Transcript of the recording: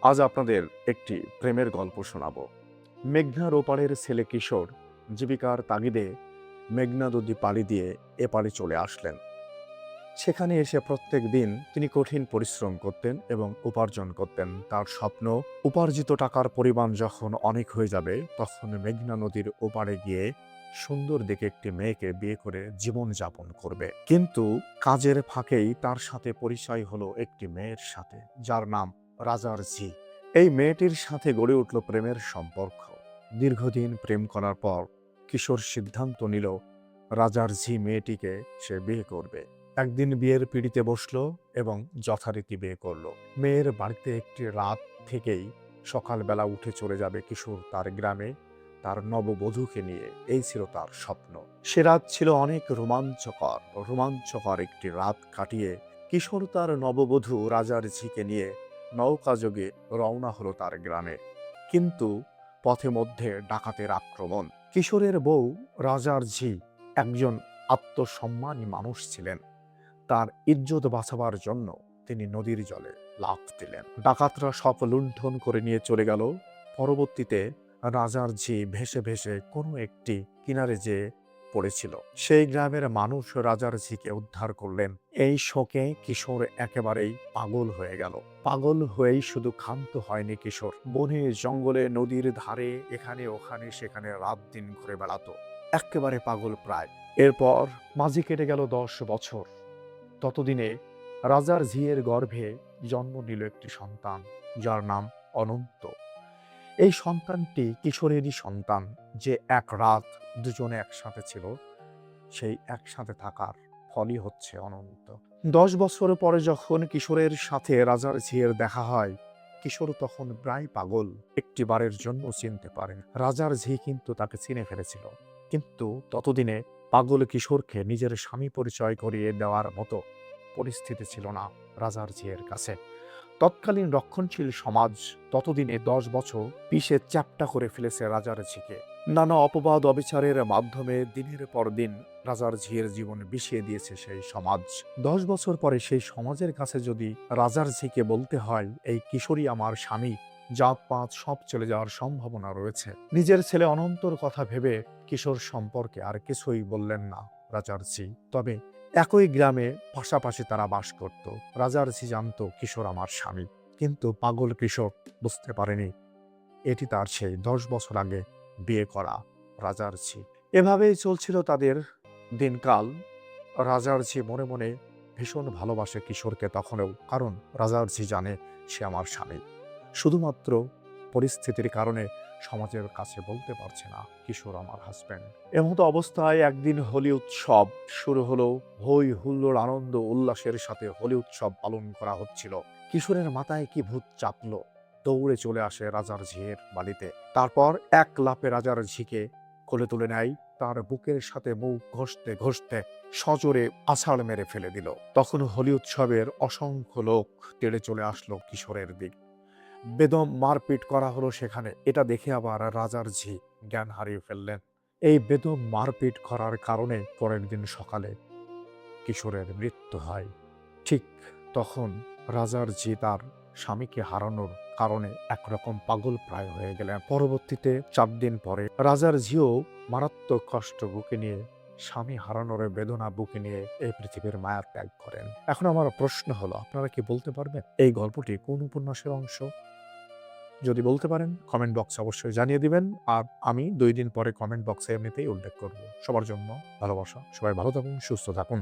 আজ আপনাদের একটি প্রেমের গল্প শোনাবো। মেঘনার ওপারের ছেলে কিশোর জীবিকার তাগিদে মেঘনা নদী পাড়ি দিয়ে এপারে চলে আসলেন। সেখানে এসে প্রত্যেক দিন তিনি কঠিন পরিশ্রম করতেন এবং উপার্জন করতেন। তার স্বপ্ন, উপার্জিত টাকার পরিমাণ যখন অনেক হয়ে যাবে তখন মেঘনা নদীর ওপারে গিয়ে সুন্দর দেখে একটি মেয়েকে বিয়ে করে জীবন যাপন করবে। কিন্তু কাজের ফাঁকেই তার সাথে পরিচয় হলো একটি মেয়ের সাথে, যার নাম রাজার ঝি। এই মেয়েটির সাথে গড়ে উঠল প্রেমের সম্পর্ক। দীর্ঘদিন প্রেম করার পর কিশোর সিদ্ধান্ত নিল রাজার ঝি মেয়েটিকে সে বিয়ে করবে। একদিন বিয়ের পিঁড়িতে বসলো এবং যথারীতি বিয়ে করলো। মেয়ের বাড়িতে একটি রাত থেকেই সকালবেলা উঠে চলে যাবে কিশোর তার গ্রামে তার নববধূকে নিয়ে। এই ছিল তার স্বপ্ন। সে রাত ছিল অনেক রোমাঞ্চকর একটি রাত কাটিয়ে কিশোর তার নববধূ রাজার ঝিকে নিয়ে নৌকাযোগে রওনা হলো তার গ্রামে। কিন্তু পথে মধ্যে ডাকাতের আক্রমণ। কিশোরের বউ রাজার ঝি একজন আত্মসম্মানী মানুষ ছিলেন। তার ইজ্জত বাঁচাবার জন্য তিনি নদীর জলে লাফ দিলেন। ডাকাতরা সব লুণ্ঠন করে নিয়ে চলে গেল। পরবর্তীতে রাজার ঝি ভেসে ভেসে কোনো একটি কিনারে যেয়ে পড়েছিল। সেই গ্রামের মানুষ রাজার ঝিকে উদ্ধার করলেন। এই শোকে কিশোর একেবারেই পাগল হয়ে গেল। পাগল হয়েই শুধু ক্ষান্ত হয়নি কিশোর, বনে জঙ্গলে নদীর ধারে এখানে ওখানে সেখানে রাত দিন ঘুরে বেড়াতো, একেবারে পাগল প্রায়। এরপর মাঝে কেটে গেল 10 বছর। ততদিনে রাজার ঝিয়ের গর্ভে জন্ম নিল একটি সন্তান, যার নাম অনন্ত। এই সন্তানটি কিশোরেরই সন্তান, যে এক রাত দুজনে একসাথে ছিল। সেই একসাথে থাকার ফলই হচ্ছে অনন্ত। 10 বছর পরে যখন কিশোরের সাথে রাজার ঝিয়ের দেখা হয়, কিশোর তখন প্রায় পাগল, একটি বারের জন্য চিনতে পারেন। রাজার ঝি কিন্তু তাকে চিনে ফেলেছিল। কিন্তু ততদিনে পাগল কিশোরকে নিজের স্বামী পরিচয় করিয়ে দেওয়ার মতো পরিস্থিতি ছিল না রাজার ঝিয়ের কাছে। তৎকালীন রক্ষণশীল সমাজ ততদিনে 10 বছর পিষে চ্যাপ্টা করে ফেলেছে রাজার ঝিকে। নানা অপবাদ অবিচারের মাধ্যমে দিনের পর দিন রাজার ঝিয়ের জীবন বিষিয়ে দিয়েছে সেই সমাজ। 10 বছর পরে সেই সমাজের কাছে যদি রাজার ঝিকে বলতে হয় এই কিশোরী আমার স্বামী, জাতপাত সব চলে যাওয়ার সম্ভাবনা রয়েছে। নিজের ছেলে অনন্তর কথা ভেবে কিশোর সম্পর্কে আর কিছুই বললেন না রাজার ঝি। তবে একই গ্রামে পাশাপাশি তারা বাস করত। রাজার ঝি জানত কিশোর আমার স্বামী, কিন্তু পাগল কিশোর বুঝতে পারেনি এটি তার সেই 10 বছর আগে বিয়ে করা রাজার ঝি। এভাবেই চলছিল তাদের দিনকাল। রাজার ঝি মনে মনে ভীষণ ভালোবাসে কিশোরকে তখনও, কারণ রাজার ঝি জানে সে আমার স্বামী। শুধুমাত্র পরিস্থিতির কারণে সমাজের কাছে বলতে পারছে না কিশোর আমার হাজব্যান্ড। এমতো অবস্থায় একদিন হোলি উৎসব শুরু হলো। হই হুল্লোড় আনন্দ উল্লাসের সাথে হোলি উৎসব পালন করা হচ্ছিল। কিশোরের মাথায় কি ভূত চাপলো, দৌড়ে চলে আসে রাজার ঝিয়ের বাড়িতে। তারপর এক লাফে রাজার ঝিকে কোলে তুলে নেয়। তার বুকের সাথে মুখ ঘষতে ঘষতে সজোরে আছাড় মেরে ফেলে দিল। তখন হোলি উৎসবের অসংখ্য লোক তেড়ে চলে আসলো কিশোরের দিক। বেদম মারপিট করা হলো সেখানে। এটা দেখে আবার রাজার ঝি জ্ঞান হারিয়ে ফেললেন। এই বেদম মারপিট করার কারণে পরের দিন সকালে কিশোরের মৃত্যু হয়। ঠিক তখন রাজার ঝি তার স্বামীকে হারানোর কারণে একরকম পাগল প্রায় হয়ে গেলেন। পরবর্তীতে 4 দিন পরে রাজার ঝিও মারাত্মক কষ্ট বুকে নিয়ে, স্বামী হারানোর বেদনা বুকে নিয়ে এই পৃথিবীর মায়া ত্যাগ করেন। এখন আমার প্রশ্ন হলো, আপনারা কি বলতে পারবেন এই গল্পটি কোন উপন্যাসের অংশ? যদি বলতে পারেন কমেন্ট বক্সে অবশ্যই জানিয়ে দিবেন। আর আমি 2 দিন পরে কমেন্ট বক্সে এমনিতেই উল্লেখ করব। সবার জন্য ভালোবাসা। সবাই ভালো থাকুন, সুস্থ থাকুন।